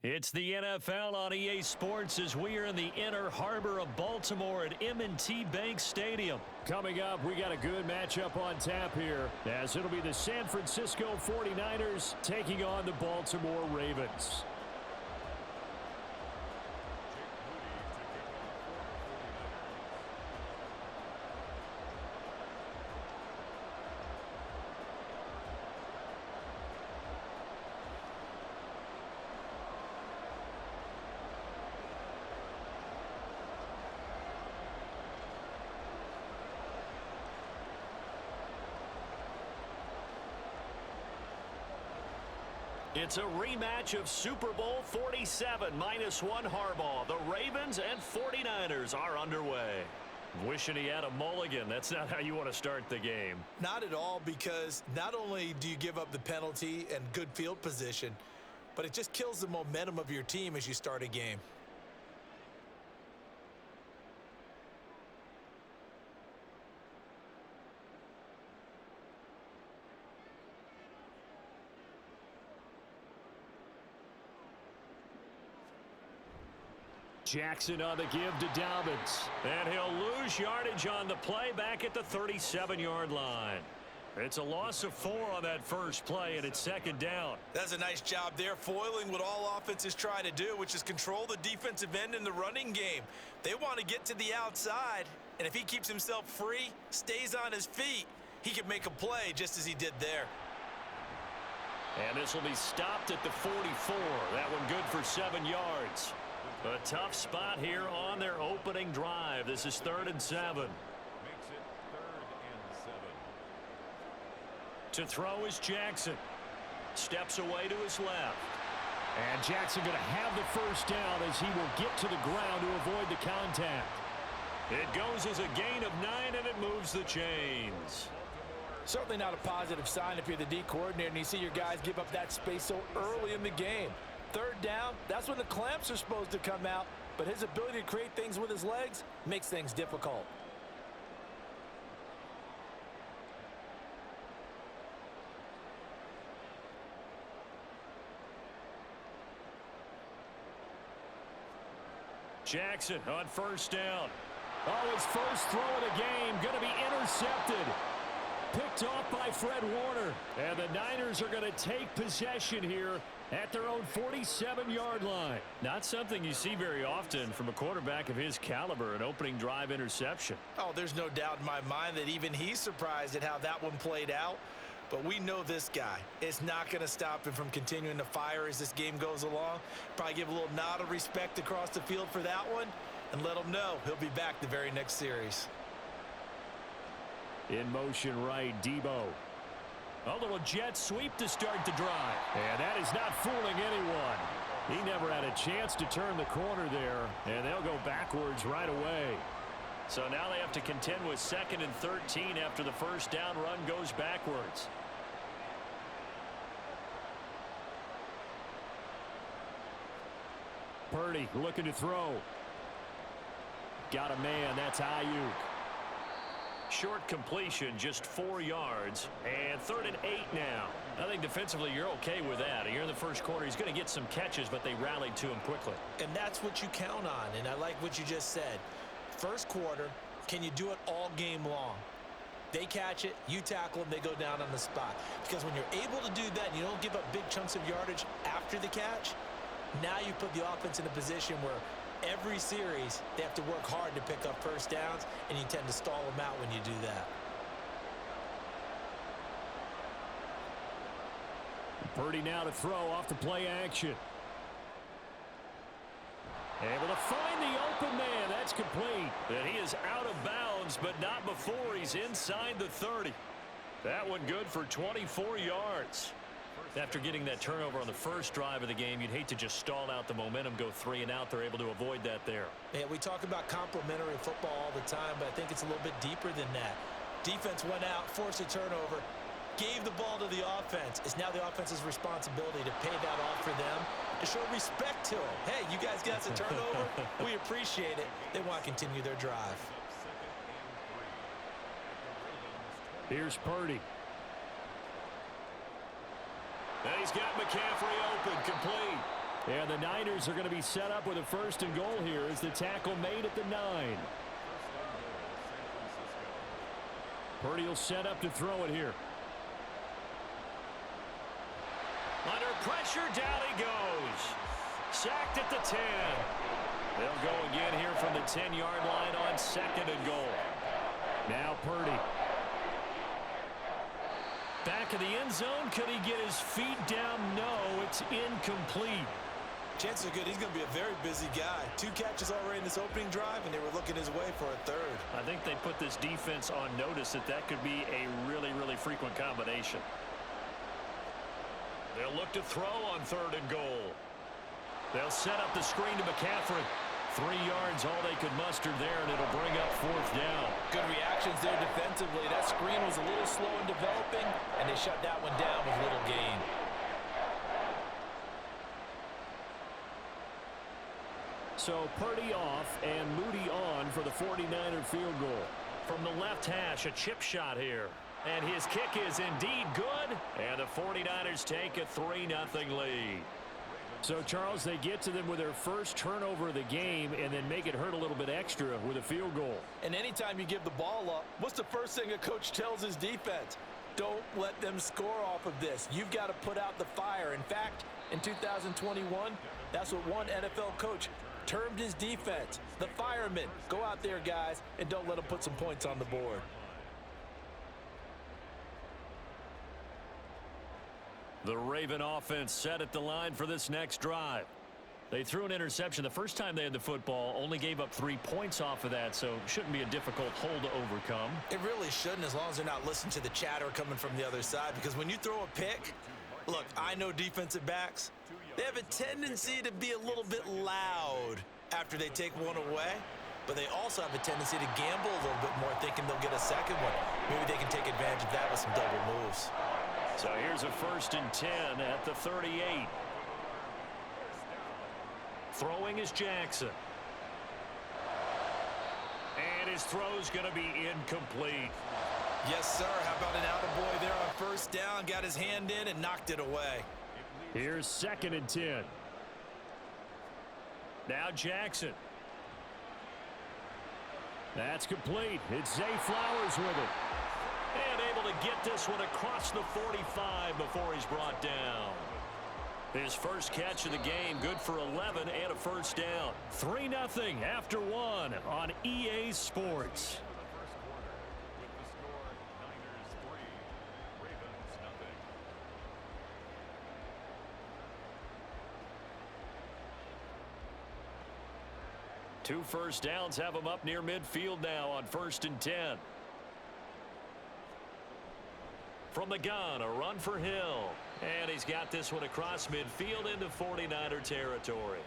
It's the NFL on EA Sports as we are in the inner harbor of Baltimore at M&T Bank Stadium. Coming up, we got a good matchup on tap here, as it'll be the San Francisco 49ers taking on the Baltimore Ravens. It's a rematch of Super Bowl 47 -1 Harbaugh. The Ravens and 49ers are underway. Wishing he had a mulligan. That's not how you want to start the game. Not at all, because not only do you give up the penalty and good field position, but it just kills the momentum of your team as you start a game. Jackson on the give to Dobbins. And he'll lose yardage on the play back at the 37-yard line. It's a loss of 4 on that first play, and it's second down. That's a nice job there, foiling what all offenses try to do, which is control the defensive end in the running game. They want to get to the outside, and if he keeps himself free, stays on his feet, he can make a play just as he did there. And this will be stopped at the 44. That one good for 7 yards. A tough spot here on their opening drive. This is 3rd and 7. Makes it 3rd and 7. To throw is Jackson. Steps away to his left. And Jackson going to have the first down as he will get to the ground to avoid the contact. It goes as a gain of 9, and it moves the chains. Certainly not a positive sign if you're the D coordinator and you see your guys give up that space so early in the game. 3rd down, that's when the clamps are supposed to come out, but his ability to create things with his legs makes things difficult. Jackson on first down. Oh, his first throw of the game going to be intercepted. Picked off by Fred Warner. And the Niners are going to take possession here at their own 47-yard line. Not something you see very often from a quarterback of his caliber, an opening drive interception. Oh, there's no doubt in my mind that even he's surprised at how that one played out. But we know this guy is not going to stop him from continuing to fire as this game goes along. Probably give a little nod of respect across the field for that one and let him know he'll be back the very next series. In motion right, Debo. A little jet sweep to start the drive. And that is not fooling anyone. He never had a chance to turn the corner there, and they'll go backwards right away. So now they have to contend with 2nd and 13 after the first down run goes backwards. Purdy looking to throw. Got a man, that's Ayuk. Short completion, just 4 yards, and 3rd and 8 now. I think defensively you're okay with that. Here in the first quarter, he's going to get some catches, but they rallied to him quickly. And that's what you count on, and I like what you just said. First quarter, can you do it all game long? They catch it, you tackle them, they go down on the spot. Because when you're able to do that and you don't give up big chunks of yardage after the catch, now you put the offense in a position where every series, they have to work hard to pick up first downs, and you tend to stall them out when you do that. Purdy now to throw off the play action. Able to find the open man. That's complete. And he is out of bounds, but not before he's inside the 30. That one good for 24 yards. After getting that turnover on the first drive of the game, you'd hate to just stall out the momentum, go 3 and out. They're able to avoid that there. Yeah, we talk about complementary football all the time, but I think it's a little bit deeper than that. Defense went out, forced a turnover, gave the ball to the offense. It's now the offense's responsibility to pay that off for them, to show respect to them. Hey, you guys got us a turnover. We appreciate it. They want to continue their drive. Here's Purdy. And he's got McCaffrey open, complete. And the Niners are going to be set up with a 1st and goal here as the tackle made at the 9. Purdy will set up to throw it here. Under pressure, down he goes. Sacked at the 10. They'll go again here from the 10-yard line on 2nd and goal. Now Purdy. Back in the end zone. Could he get his feet down? No, it's incomplete. Chances are good he's going to be a very busy guy. 2 catches already in this opening drive, and they were looking his way for a 3rd. I think they put this defense on notice that could be a really, really frequent combination. They'll look to throw on 3rd and goal. They'll set up the screen to McCaffrey. 3 yards, all they could muster there, and it'll bring up 4th down. Good reactions there defensively. That screen was a little slow in developing, and they shut that one down with little gain. So Purdy off and Moody on for the 49er field goal. From the left hash, a chip shot here. And his kick is indeed good. And the 49ers take a 3-0 lead. So, Charles, they get to them with their first turnover of the game and then make it hurt a little bit extra with a field goal. And anytime you give the ball up, what's the first thing a coach tells his defense? Don't let them score off of this. You've got to put out the fire. In fact, in 2021, that's what one NFL coach termed his defense. The firemen. Go out there, guys, and don't let them put some points on the board. The Raven offense set at the line for this next drive. They threw an interception the first time they had the football, only gave up 3 points off of that, so shouldn't be a difficult hole to overcome. It really shouldn't, as long as they're not listening to the chatter coming from the other side, because when you throw a pick, look, I know defensive backs, they have a tendency to be a little bit loud after they take one away, but they also have a tendency to gamble a little bit more, thinking they'll get a second one. Maybe they can take advantage of that with some double moves. So here's a 1st and 10 at the 38. Throwing is Jackson. And his throw's going to be incomplete. Yes, sir. How about an attaboy there on 1st down? Got his hand in and knocked it away. Here's 2nd and 10. Now Jackson. That's complete. It's Zay Flowers with it. And able to get this one across the 45 before he's brought down. His first catch of the game, good for 11 and a 1st down. 3-0 after 1 on EA Sports. Two 1st downs have him up near midfield now on 1st and 10. From the gun, a run for Hill. And he's got this one across midfield into 49er territory.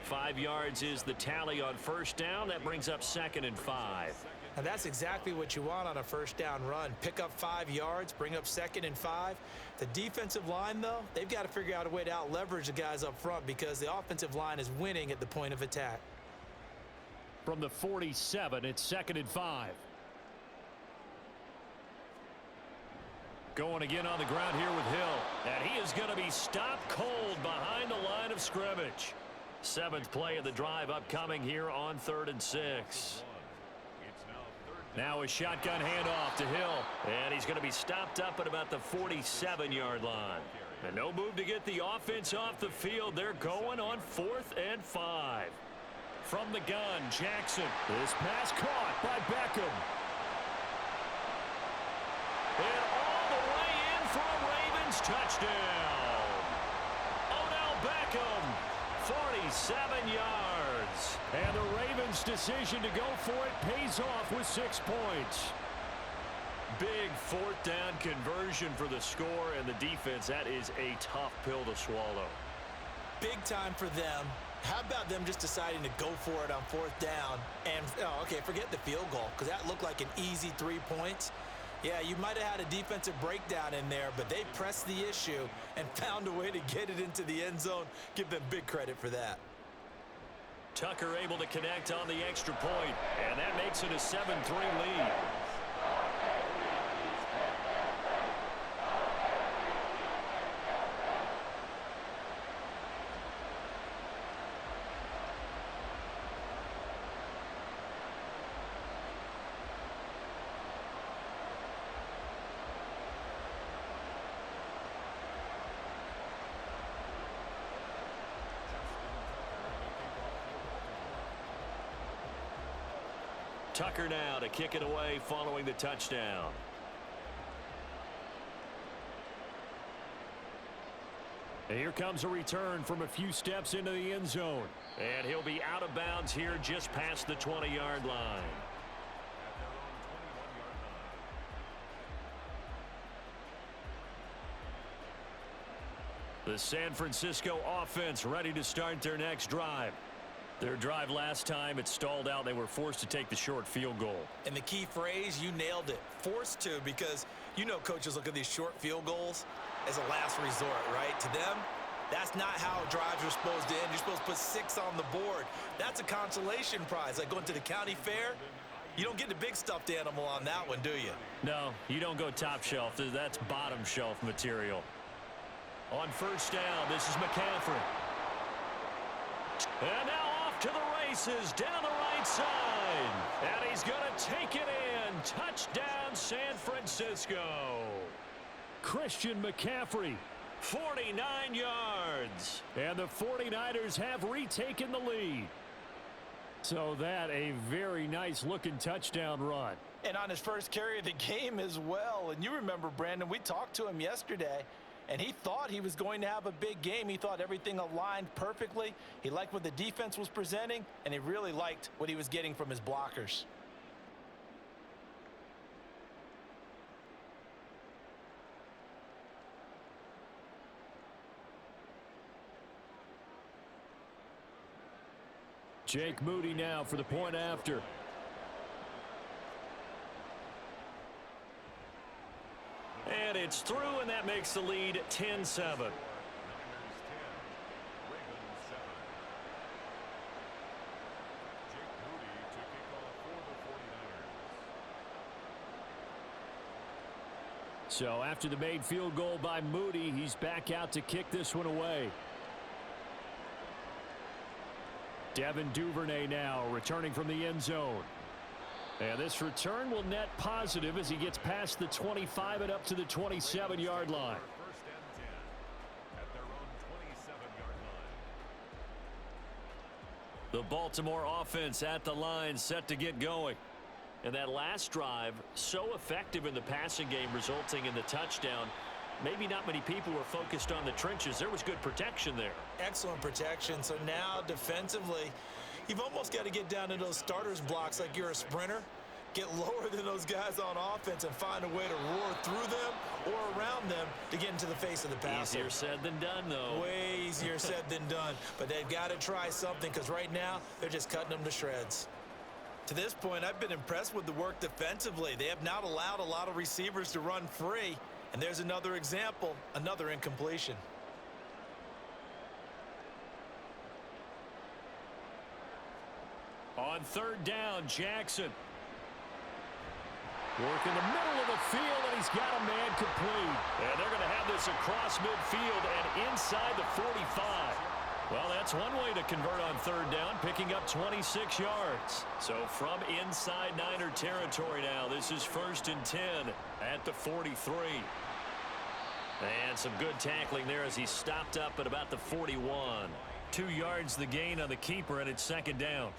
5 yards is the tally on 1st down. That brings up 2nd and 5. And that's exactly what you want on a 1st down run. Pick up 5 yards, bring up 2nd and 5. The defensive line, though, they've got to figure out a way to out-leverage the guys up front because the offensive line is winning at the point of attack. From the 47, it's 2nd and 5. Going again on the ground here with Hill. And he is going to be stopped cold behind the line of scrimmage. 7th play of the drive upcoming here on 3rd and 6. Now a shotgun handoff to Hill. And he's going to be stopped up at about the 47-yard line. And no move to get the offense off the field. They're going on 4th and 5. From the gun, Jackson. This pass caught by Beckham. And all the way in for a Ravens touchdown. Odell Beckham, 47 yards. And the Ravens' decision to go for it pays off with 6 points. Big 4th down conversion for the score and the defense. That is a tough pill to swallow. Big time for them. How about them just deciding to go for it on 4th down? And, okay, forget the field goal, because that looked like an easy 3 points. Yeah, you might have had a defensive breakdown in there, but they pressed the issue and found a way to get it into the end zone. Give them big credit for that. Tucker able to connect on the extra point, and that makes it a 7-3 lead. Tucker now to kick it away following the touchdown. Here comes a return from a few steps into the end zone. And he'll be out of bounds here just past the 20-yard line. The San Francisco offense ready to start their next drive. Their drive last time, it stalled out. They were forced to take the short field goal. And the key phrase, you nailed it. Forced to, because you know coaches look at these short field goals as a last resort, right? To them, that's not how drives are supposed to end. You're supposed to put 6 on the board. That's a consolation prize. Like going to the county fair, you don't get the big stuffed animal on that one, do you? No, you don't go top shelf. That's bottom shelf material. On first down, this is McCaffrey. And now off to the races down the right side. And he's going to take it in. Touchdown, San Francisco. Christian McCaffrey. 49 yards. And the 49ers have retaken the lead. So that a very nice looking touchdown run. And on his first carry of the game as well. And you remember, Brandon, we talked to him yesterday, and he thought he was going to have a big game. He thought everything aligned perfectly. He liked what the defense was presenting, and he really liked what he was getting from his blockers. Jake Moody now for the point after. And it's through, and that makes the lead 10-7. So after the made field goal by Moody, he's back out to kick this one away. Devin Duvernay now returning from the end zone. And this return will net positive as he gets past the 25 and up to the 27-yard line. First and 10 at their own 27-yard line. The Baltimore offense at the line, set to get going. And that last drive, so effective in the passing game, resulting in the touchdown. Maybe not many people were focused on the trenches. There was good protection there. Excellent protection. So now defensively, you've almost got to get down to those starters blocks like you're a sprinter. Get lower than those guys on offense and find a way to roar through them or around them to get into the face of the passer. Easier said than done, though. Way easier said than done. But they've got to try something, because right now they're just cutting them to shreds. To this point, I've been impressed with the work defensively. They have not allowed a lot of receivers to run free. And there's another example, another incompletion. On third down, Jackson. Work in the middle of the field, and he's got a man complete. And they're going to have this across midfield and inside the 45. Well, that's one way to convert on third down, picking up 26 yards. So from inside Niner territory now, this is 1st and 10 at the 43. And some good tackling there as he stopped up at about the 41. 2 yards the gain on the keeper, and it's 2nd down.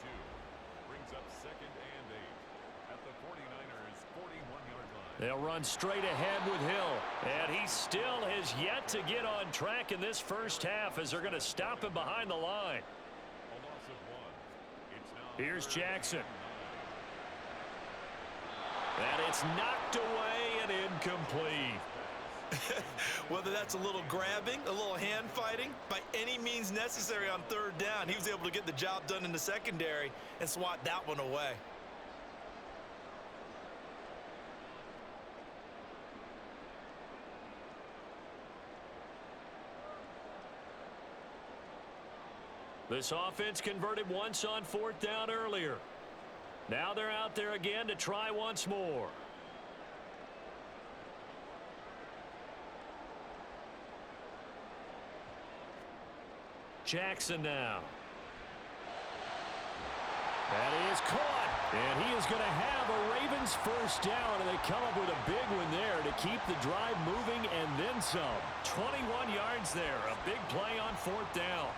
Brings up 2nd and 8 at the 49ers 41-yard line. They'll run straight ahead with Hill. And he still has yet to get on track in this first half as they're going to stop him behind the line. A loss of 1. It's now Here's Jackson. And it's knocked away and incomplete. Whether that's a little grabbing, a little hand fighting, by any means necessary on third down, he was able to get the job done in the secondary and swat that one away. This offense converted once on 4th down earlier. Now they're out there again to try once more. Jackson now. That is caught. And he is going to have a Ravens first down, and they come up with a big one there to keep the drive moving and then some. 21 yards there. A big play on 4th down.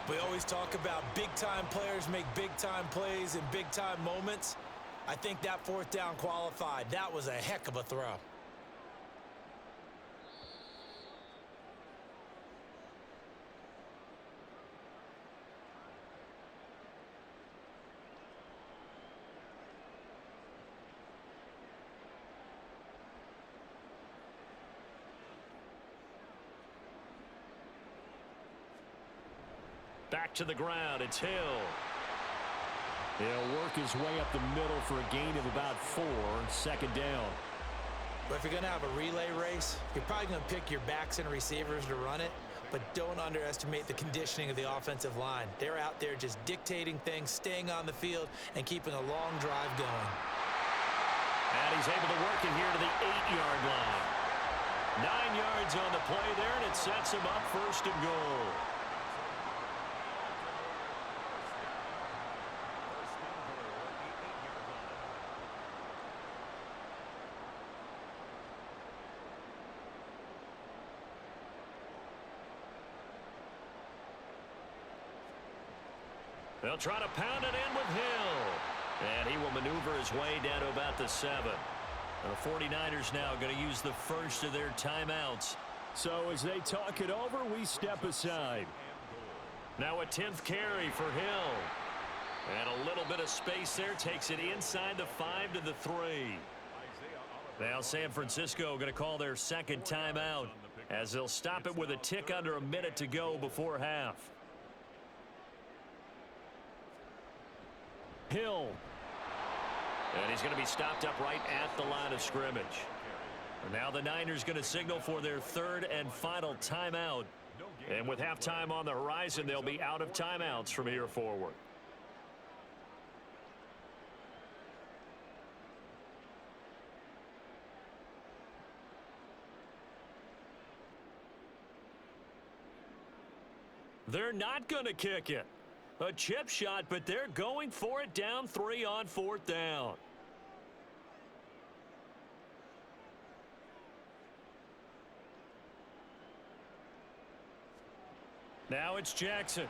We always talk about big-time players make big-time plays in big-time moments. I think that fourth down qualified. That was a heck of a throw. Back to the ground. It's Hill. He'll work his way up the middle for a gain of about 4, second down. But if you're going to have a relay race, you're probably going to pick your backs and receivers to run it, but don't underestimate the conditioning of the offensive line. They're out there just dictating things, staying on the field, and keeping a long drive going. And he's able to work it here to the 8-yard line. 9 yards on the play there, and it sets him up first and goal. They'll try to pound it in with Hill. And he will maneuver his way down to about the 7. The 49ers now going to use the first of their timeouts. So as they talk it over, we step aside. Now a 10th carry for Hill. And a little bit of space there. Takes it inside the 5 to the 3. Now San Francisco going to call their second timeout as they'll stop it with a tick under a minute to go before half. Hill. And he's going to be stopped up right at the line of scrimmage. And now the Niners going to signal for their third and final timeout. And with halftime on the horizon, they'll be out of timeouts from here forward. They're not going to kick it. A chip shot, but they're going for it down 3 on 4th down. Now it's Jackson.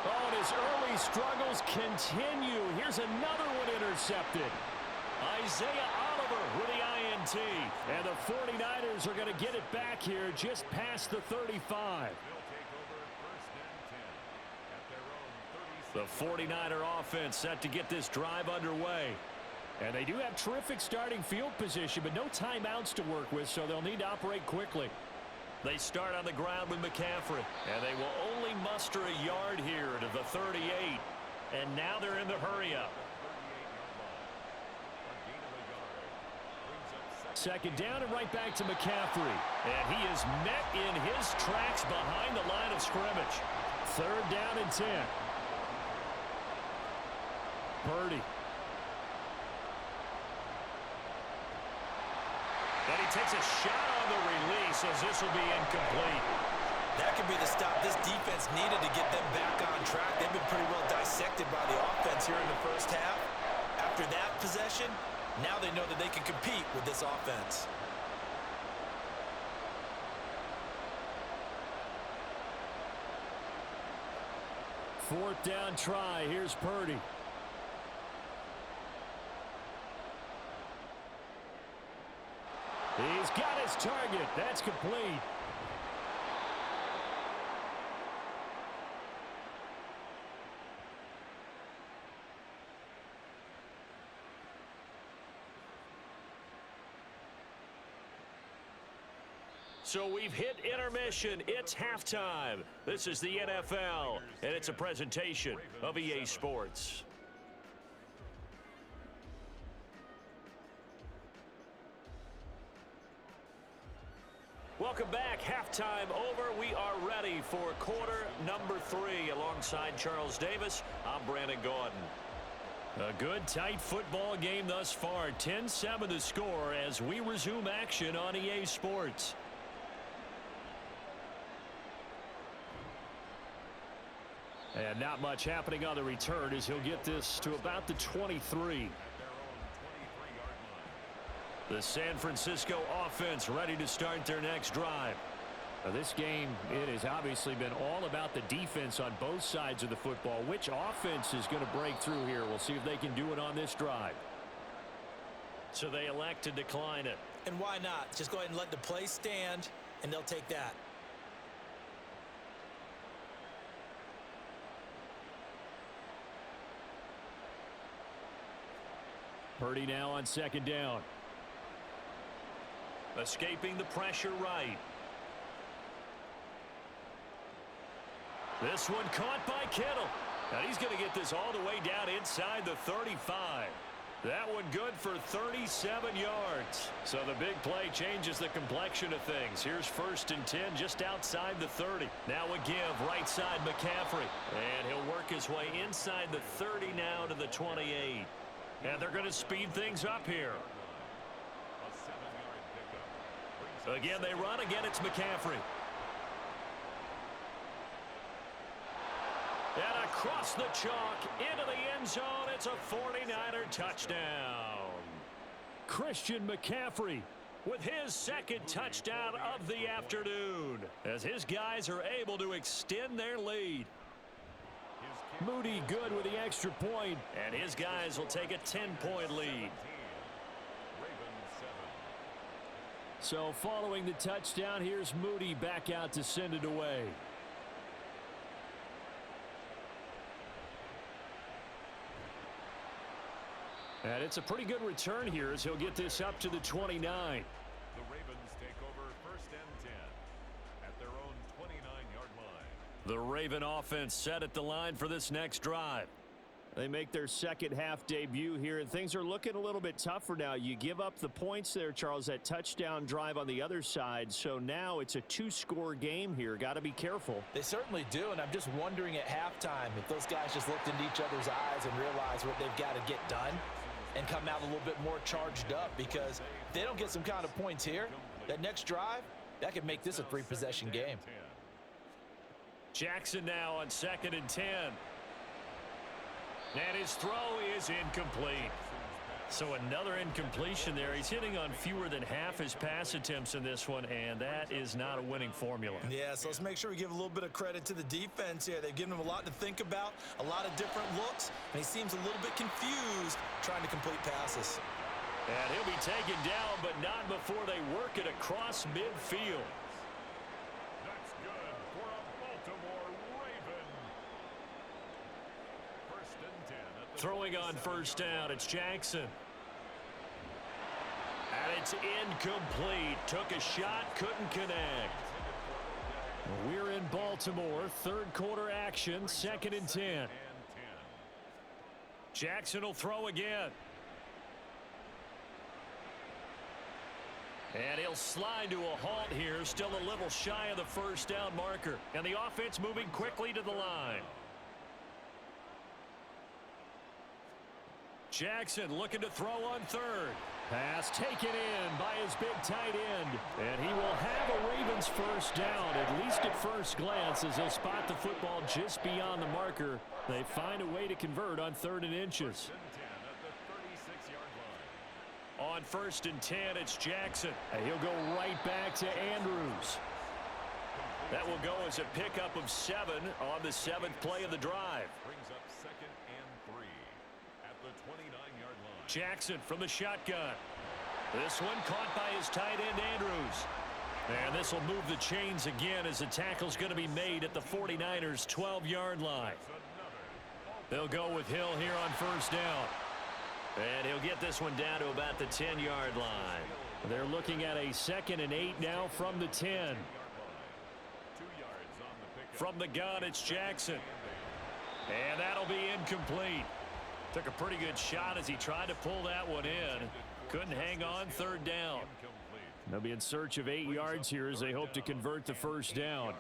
Oh, and his early struggles continue. Here's another one intercepted. Isaiah Oliver with the INT. And the 49ers are going to get it back here just past the 35. The 49er offense set to get this drive underway. And they do have terrific starting field position, but no timeouts to work with, so they'll need to operate quickly. They start on the ground with McCaffrey, and they will only muster a yard here to the 38. And now they're in the hurry-up. Second down and right back to McCaffrey. And he is met in his tracks behind the line of scrimmage. Third down and 10. Purdy. And he takes a shot on the release as this will be incomplete. That could be the stop this defense needed to get them back on track. They've been pretty well dissected by the offense here in the first half. After that possession, now they know that they can compete with this offense. Fourth down try. Here's Purdy. He's got his target. That's complete. So we've hit intermission. It's halftime. This is the NFL, and it's a presentation of EA Sports. Welcome back. Halftime over. We are ready for quarter number 3. Alongside Charles Davis, I'm Brandon Gordon. A good, tight football game thus far. 10-7 the score as we resume action on EA Sports. And not much happening on the return as he'll get this to about the 23. The San Francisco offense ready to start their next drive. Now, this game, it has obviously been all about the defense on both sides of the football. Which offense is going to break through here? We'll see if they can do it on this drive. So they elect to decline it. And why not? Just go ahead and let the play stand, and they'll take that. Purdy now on second down. Escaping the pressure right. This one caught by Kittle. And he's going to get this all the way down inside the 35. That one good for 37 yards. So the big play changes the complexion of things. Here's 1st and 10 just outside the 30. Now a give right side McCaffrey. And he'll work his way inside the 30 now to the 28. And they're going to speed things up here. Again, they run. Again, it's McCaffrey. And across the chalk into the end zone. It's a 49er touchdown. Christian McCaffrey with his second touchdown of the afternoon as his guys are able to extend their lead. Moody good with the extra point. And his guys will take a 10-point lead. So following the touchdown, here's Moody back out to send it away. And it's a pretty good return here as he'll get this up to the 29. The Ravens take over 1st and 10 at their own 29-yard line. The Raven offense set at the line for this next drive. They make their second half debut here, and things are looking a little bit tougher now. You give up the points there, Charles, that touchdown drive on the other side. So now it's a 2-score game here. Got to be careful. They certainly do, and I'm just wondering at halftime if those guys just looked into each other's eyes and realized what they've got to get done and come out a little bit more charged up, because if they don't get some kind of points here, that next drive, that could make this a 3-possession game. Jackson now on 2nd and 10. And his throw is incomplete. So another incompletion there. He's hitting on fewer than half his pass attempts in this one, and that is not a winning formula. Yeah, so let's make sure we give a little bit of credit to the defense here. They've given him a lot to think about, a lot of different looks, and he seems a little bit confused trying to complete passes. And he'll be taken down, but not before they work it across midfield. That's good for a Baltimore Raven. 1st and 10 at the Throwing on 1st down, it's Jackson. And it's incomplete. Took a shot, couldn't connect. We're in Baltimore. 3rd quarter action, 2nd and 10. Jackson will throw again. And he'll slide to a halt here, still a little shy of the 1st down marker. And the offense moving quickly to the line. Jackson looking to throw on 3rd. Pass taken in by his big tight end. And he will have a Ravens 1st down, at least at first glance, as they'll spot the football just beyond the marker. They find a way to convert on 3rd and inches. On 1st and 10, it's Jackson. And he'll go right back to Andrews. That will go as a pickup of 7 on the 7th play of the drive. Brings up 2nd and 3 at the 29-yard line. Jackson from the shotgun. This one caught by his tight end Andrews. And this will move the chains again as the tackle's going to be made at the 49ers 12-yard line. They'll go with Hill here on 1st down. And he'll get this one down to about the 10-yard line. They're looking at a 2nd and 8 now from the 10. From the gun, it's Jackson. And that'll be incomplete. Took a pretty good shot as he tried to pull that one in. Couldn't hang on 3rd down. They'll be in search of 8 yards here as they hope to convert the 1st down.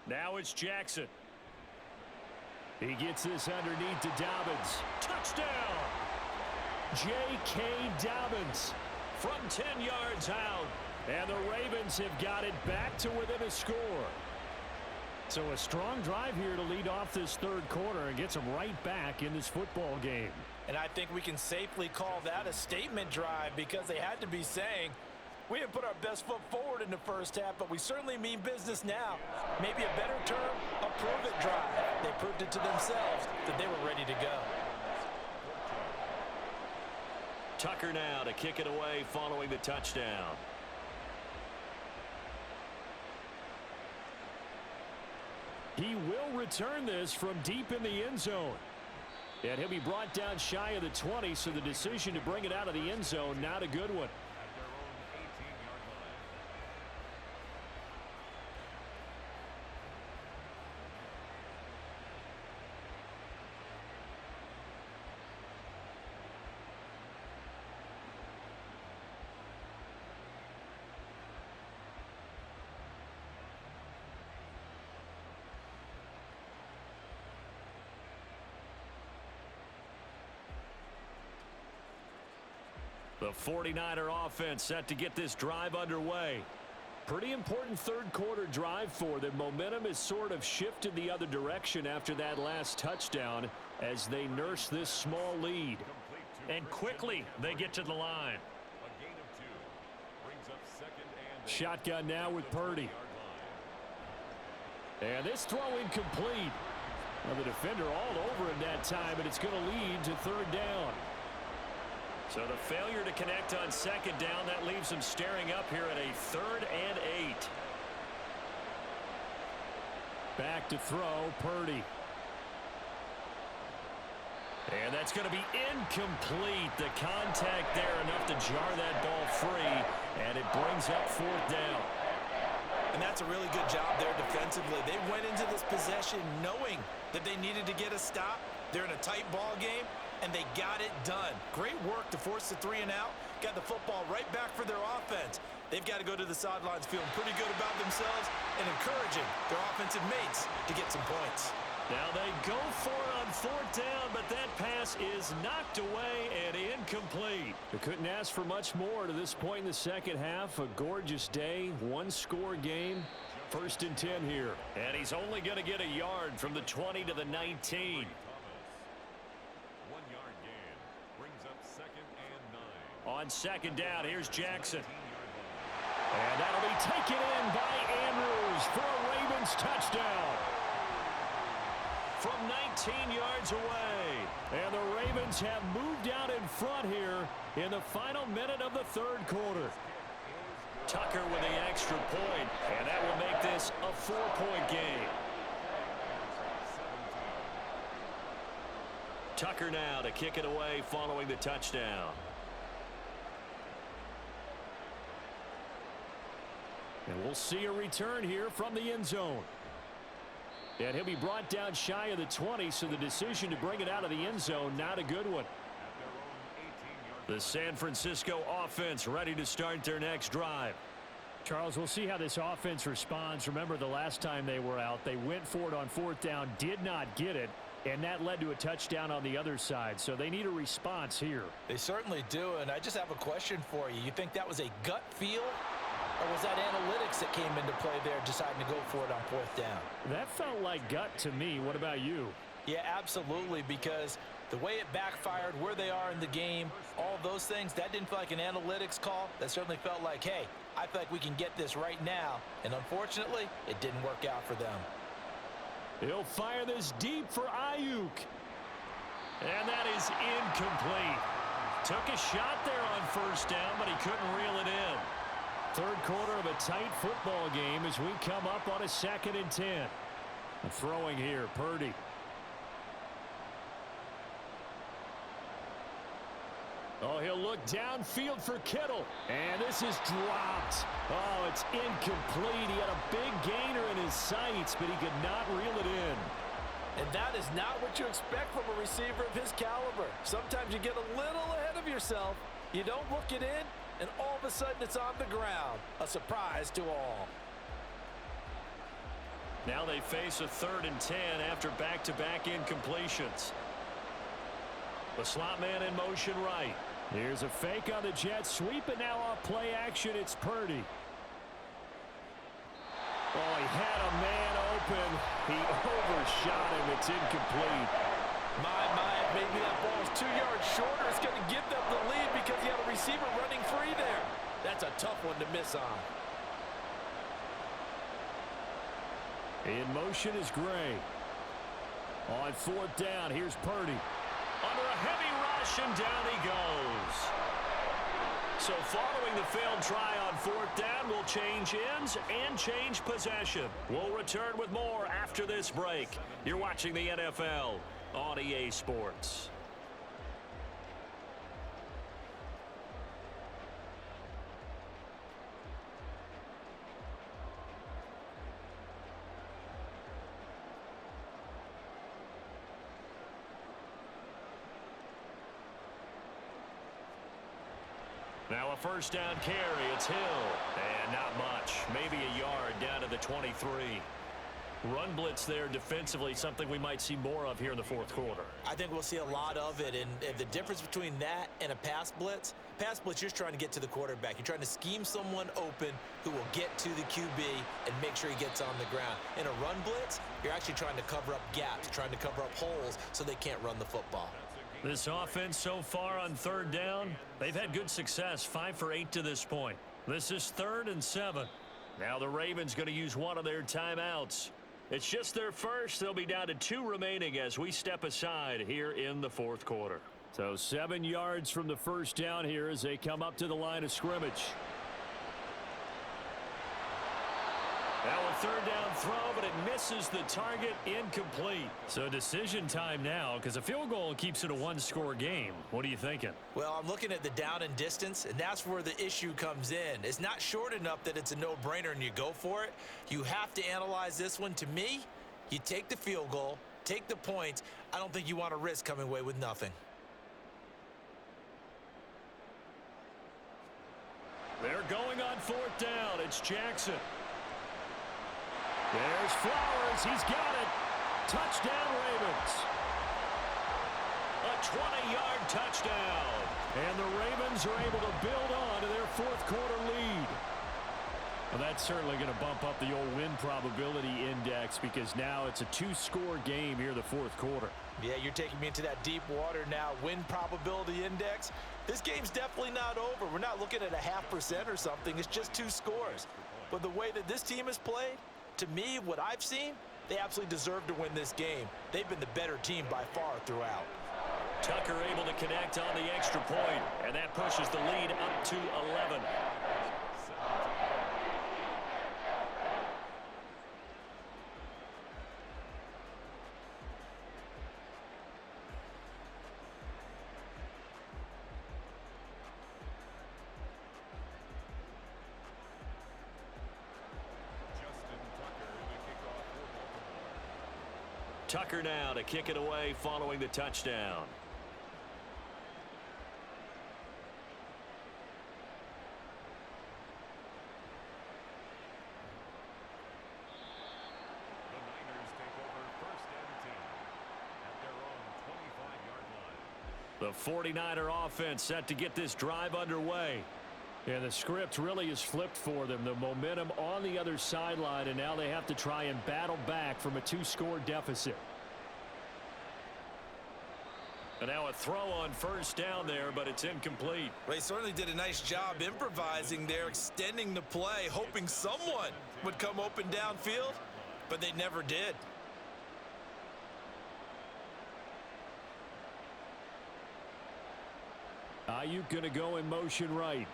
Now it's Jackson. He gets this underneath to Dobbins. Touchdown! J.K. Dobbins from 10 yards out. And the Ravens have got it back to within a score. So a strong drive here to lead off this third quarter and gets them right back in this football game. And I think we can safely call that a statement drive because they had to be saying, we didn't put our best foot forward in the first half, but we certainly mean business now. Maybe a better term, a prove-it drive. They proved it to themselves that they were ready to go. Tucker now to kick it away following the touchdown. He will return this from deep in the end zone. And he'll be brought down shy of the 20, so the decision to bring it out of the end zone, not a good one. The 49er offense set to get this drive underway. Pretty important third quarter drive for them. Momentum has sort of shifted the other direction after that last touchdown as they nurse this small lead. And quickly they get to the line. A gain of 2 brings up 2nd and 8. Shotgun now with Purdy. And this throw incomplete. Well, the defender all over him that time, and it's going to lead to third down. So the failure to connect on second down, that leaves them staring up here at a 3rd and 8. Back to throw, Purdy. And that's going to be incomplete. The contact there enough to jar that ball free, and it brings up 4th down. And that's a really good job there defensively. They went into this possession knowing that they needed to get a stop. They're in a tight ball game, and they got it done. Great work to force the 3 and out. Got the football right back for their offense. They've got to go to the sidelines feeling pretty good about themselves and encouraging their offensive mates to get some points. Now they go for it on 4th down, but that pass is knocked away and incomplete. They couldn't ask for much more to this point in the second half. A gorgeous day, one-score game. 1st and 10 here. And he's only going to get a yard from the 20 to the 19. 1-yard gain brings up 2nd and 9. On second down, here's Jackson. And that'll be taken in by Andrews for a Ravens touchdown. From 19 yards away. And the Ravens have moved out in front here in the final minute of the third quarter. Tucker with the extra point, and that will make this a 4-point game. Tucker now to kick it away following the touchdown. And we'll see a return here from the end zone. And he'll be brought down shy of the 20, so the decision to bring it out of the end zone, not a good one. The San Francisco offense ready to start their next drive. Charles, we'll see how this offense responds. Remember the last time they were out, they went for it on 4th down, did not get it, and that led to a touchdown on the other side. So they need a response here. They certainly do, and I just have a question for you. You think that was a gut feel? Or was that analytics that came into play there deciding to go for it on 4th down? That felt like gut to me. What about you? Yeah, absolutely, because the way it backfired, where they are in the game, all those things, that didn't feel like an analytics call. That certainly felt like, hey, I feel like we can get this right now. And unfortunately, it didn't work out for them. He'll fire this deep for Ayuk. And that is incomplete. Took a shot there on 1st down, but he couldn't reel it in. Third quarter of a tight football game as we come up on a 2nd and 10. Throwing here, Purdy. Oh, he'll look downfield for Kittle. And this is dropped. Oh, it's incomplete. He had a big gainer in his sights, but he could not reel it in. And that is not what you expect from a receiver of his caliber. Sometimes you get a little ahead of yourself. You don't look it in, and all of a sudden it's on the ground. A surprise to all. Now they face a 3rd and 10 after back-to-back incompletions. The slot man in motion right. Here's a fake on the jet sweep, and now off play action, it's Purdy. Oh, he had a man open. He overshot him. It's incomplete. My, maybe that ball is 2 yards shorter. It's going to give them the lead because he had a receiver running free there. That's a tough one to miss on. In motion is Gray. On fourth down, here's Purdy. Under a heavy rush, and down he goes. So following the failed try on fourth down, we'll change ends and change possession. We'll return with more after this break. You're watching the NFL on EA Sports. Now a first down carry. It's Hill. And not much. Maybe a yard down to the 23. Run blitz there defensively, something we might see more of here in the fourth quarter. I think we'll see a lot of it, and the difference between that and a pass blitz, you're just trying to get to the quarterback. You're trying to scheme someone open who will get to the QB and make sure he gets on the ground. In a run blitz, you're actually trying to cover up gaps, trying to cover up holes so they can't run the football. This offense so far on third down, they've had good success, 5 for 8 to this point. This is 3rd and 7. Now the Ravens going to use one of their timeouts. It's just their first. They'll be down to 2 remaining as we step aside here in the fourth quarter. So 7 yards from the first down here as they come up to the line of scrimmage. Now a third down throw, but it misses the target, incomplete. So decision time now, because a field goal keeps it a one-score game. What are you thinking? Well, I'm looking at the down and distance, and that's where the issue comes in. It's not short enough that it's a no-brainer and you go for it. You have to analyze this one. To me, you take the field goal, take the points. I don't think you want to risk coming away with nothing. They're going on fourth down. It's Jackson. There's Flowers. He's got it. Touchdown, Ravens. A 20-yard touchdown. And the Ravens are able to build on to their fourth quarter lead. Well, that's certainly going to bump up the old win probability index because now it's a 2-score game here in the fourth quarter. Yeah, you're taking me into that deep water now. Win probability index. This game's definitely not over. We're not looking at a 0.5% or something. It's just 2 scores. But the way that this team has played, to me, what I've seen, they absolutely deserve to win this game. They've been the better team by far throughout. Tucker able to connect on the extra point, and that pushes the lead up to 11. Tucker now to kick it away following the touchdown. The Niners take over 1st and 10 at their own 25-yard line. The 49er offense set to get this drive underway. And the script really is flipped for them. The momentum on the other sideline, and now they have to try and battle back from a 2-score deficit. And now a throw on first down there, but it's incomplete. They certainly did a nice job improvising there, extending the play, hoping someone would come open downfield, but they never did. Ayuk going to go in motion right.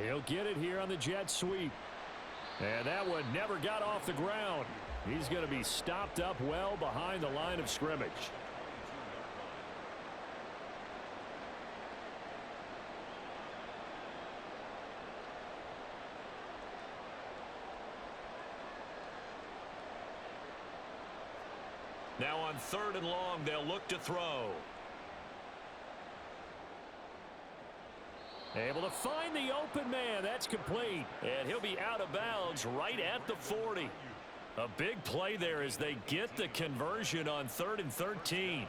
He'll get it here on the jet sweep. And that one never got off the ground. He's going to be stopped up well behind the line of scrimmage. Now on 3rd and long, they'll look to throw. Able to find the open man. That's complete. And he'll be out of bounds right at the 40. A big play there as they get the conversion on 3rd and 13.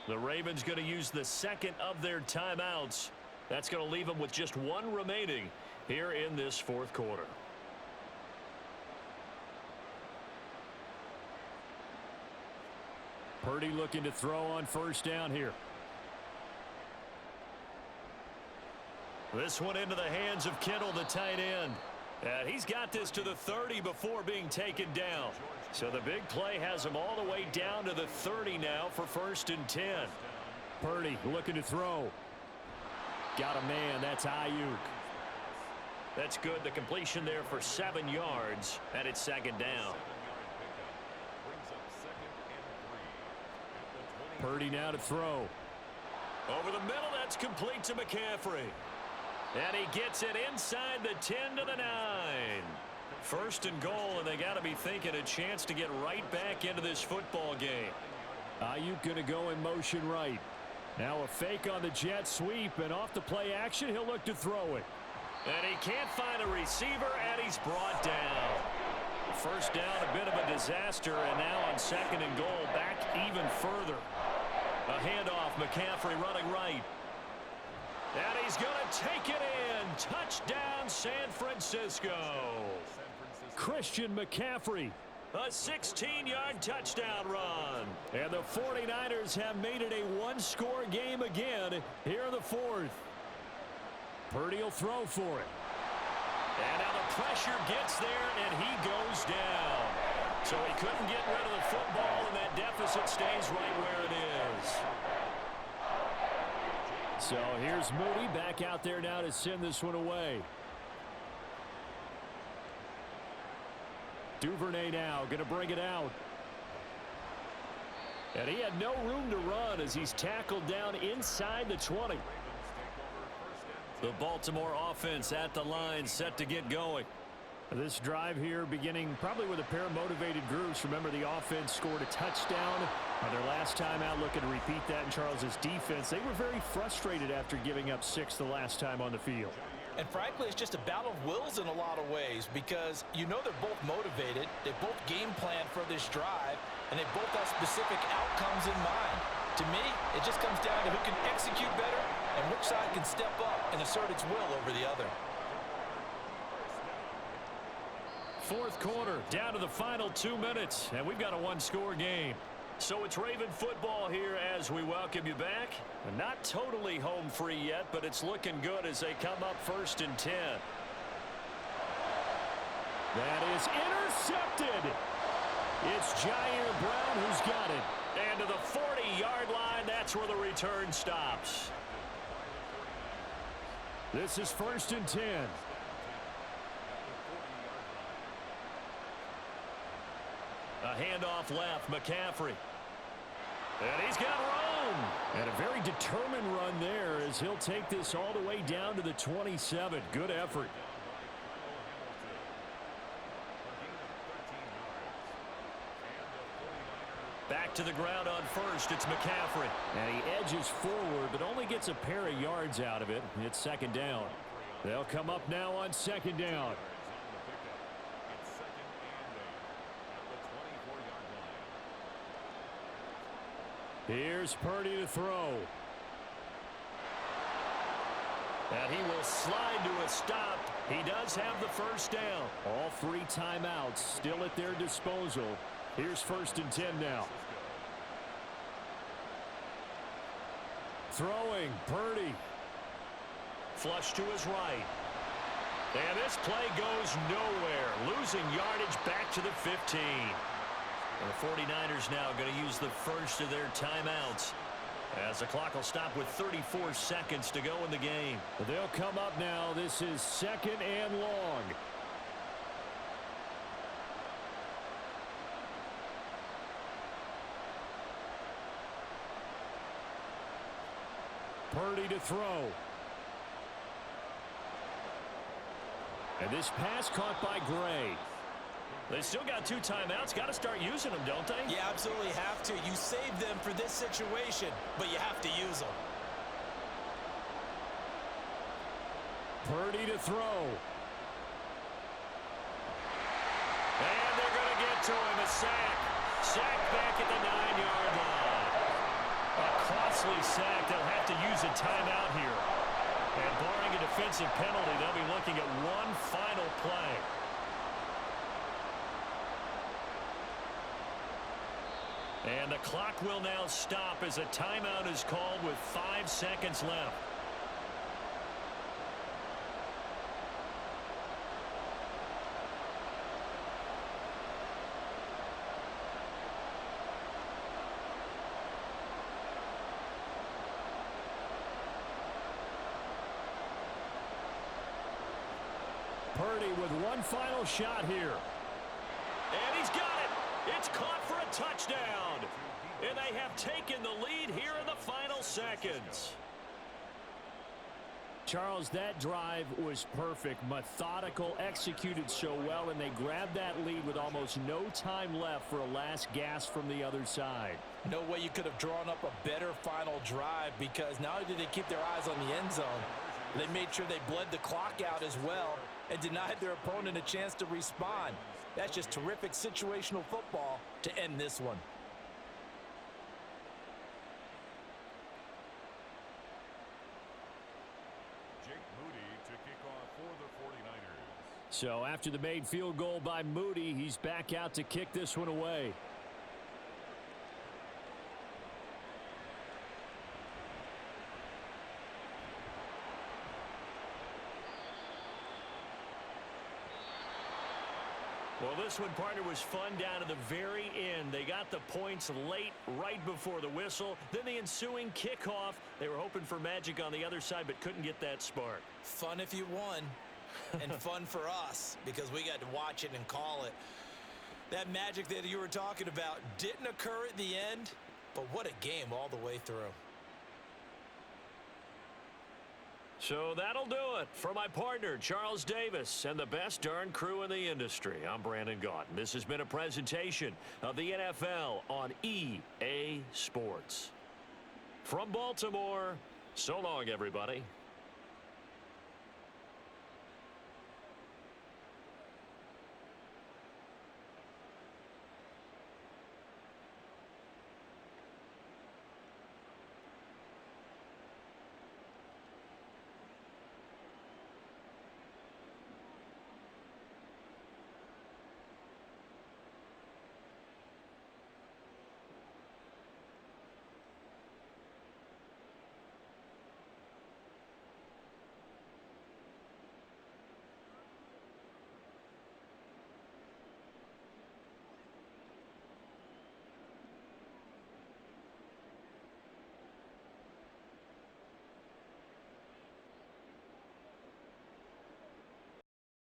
The Ravens going to use the second of their timeouts. That's going to leave them with just 1 remaining here in this fourth quarter. Purdy looking to throw on first down here. This one into the hands of Kittle, the tight end. And he's got this to the 30 before being taken down. So the big play has him all the way down to the 30 now for 1st and 10. Purdy looking to throw. Got a man. That's Ayuk. That's good. The completion there for 7 yards, and it's 2nd down. Purdy now to throw. Over the middle, that's complete to McCaffrey. And he gets it inside the 10 to the 9. 1st and goal, and they got to be thinking a chance to get right back into this football game. Ayuk going to go in motion right. Now a fake on the jet sweep, and off the play action, he'll look to throw it. And he can't find a receiver, and he's brought down. 1st down, a bit of a disaster, and now on 2nd and goal, back even further. A handoff, McCaffrey running right. And he's going to take it in. Touchdown, San Francisco. Christian McCaffrey. A 16-yard touchdown run. And the 49ers have made it a one-score game again here in the 4th. Purdy will throw for it. And now the pressure gets there, and he goes down. So he couldn't get rid of the football, and that deficit stays right where it is. So here's Moody back out there now to send this one away. Duvernay now going to bring it out. And he had no room to run as he's tackled down inside the 20. The Baltimore offense at the line, set to get going. This drive here beginning probably with a pair of motivated groups. Remember, the offense scored a touchdown on their last time out, looking to repeat that in Charles's defense. They were very frustrated after giving up 6 the last time on the field. And frankly, it's just a battle of wills in a lot of ways because you know they're both motivated, they both game plan for this drive, and they both have specific outcomes in mind. To me, it just comes down to who can execute better and which side can step up and assert its will over the other. 4th quarter, down to the final 2 minutes, and we've got a one-score game. So it's Raven football here as we welcome you back. Not totally home free yet, but it's looking good as they come up 1st and 10. That is intercepted. It's Jair Brown who's got it. And to the 40-yard line, that's where the return stops. This is 1st and 10. A handoff left, McCaffrey. And he's got room. And a very determined run there as he'll take this all the way down to the 27. Good effort. Back to the ground on 1st. It's McCaffrey. And he edges forward, but only gets a pair of yards out of it. It's 2nd down. They'll come up now on 2nd down. Here's Purdy to throw. And he will slide to a stop. He does have the 1st down. All 3 timeouts still at their disposal. Here's 1st and 10 now. Throwing, Purdy. Flush to his right. And this play goes nowhere. Losing yardage back to the 15. And the 49ers now going to use the first of their timeouts as the clock will stop with 34 seconds to go in the game. They'll come up now. This is 2nd and long. Purdy to throw. And this pass caught by Gray. They still got 2 timeouts. Got to start using them, don't they? You absolutely have to. You save them for this situation, but you have to use them. Purdy to throw. And they're going to get to him. A sack. Sack back at the 9-yard line. A costly sack. They'll have to use a timeout here. And barring a defensive penalty, they'll be looking at one final play. And the clock will now stop as a timeout is called with 5 seconds left. Purdy with one final shot here. And he's got it. It's caught for a touchdown. And they have taken the lead here in the final seconds. Charles, that drive was perfect, methodical, executed so well, and they grabbed that lead with almost no time left for a last gasp from the other side. No way you could have drawn up a better final drive, because not only did they keep their eyes on the end zone, they made sure they bled the clock out as well and denied their opponent a chance to respond. That's just terrific situational football to end this one. To kick off for the 49ers. So after the made field goal by Moody, he's back out to kick this one away. Well, this one, partner, was fun down to the very end. They got the points late, right before the whistle. Then the ensuing kickoff. They were hoping for magic on the other side, but couldn't get that spark. Fun if you won, and fun for us because we got to watch it and call it. That magic that you were talking about didn't occur at the end, but what a game all the way through. So that'll do it for my partner, Charles Davis, and the best darn crew in the industry. I'm Brandon Gaudin. This has been a presentation of the NFL on EA Sports. From Baltimore, so long, everybody.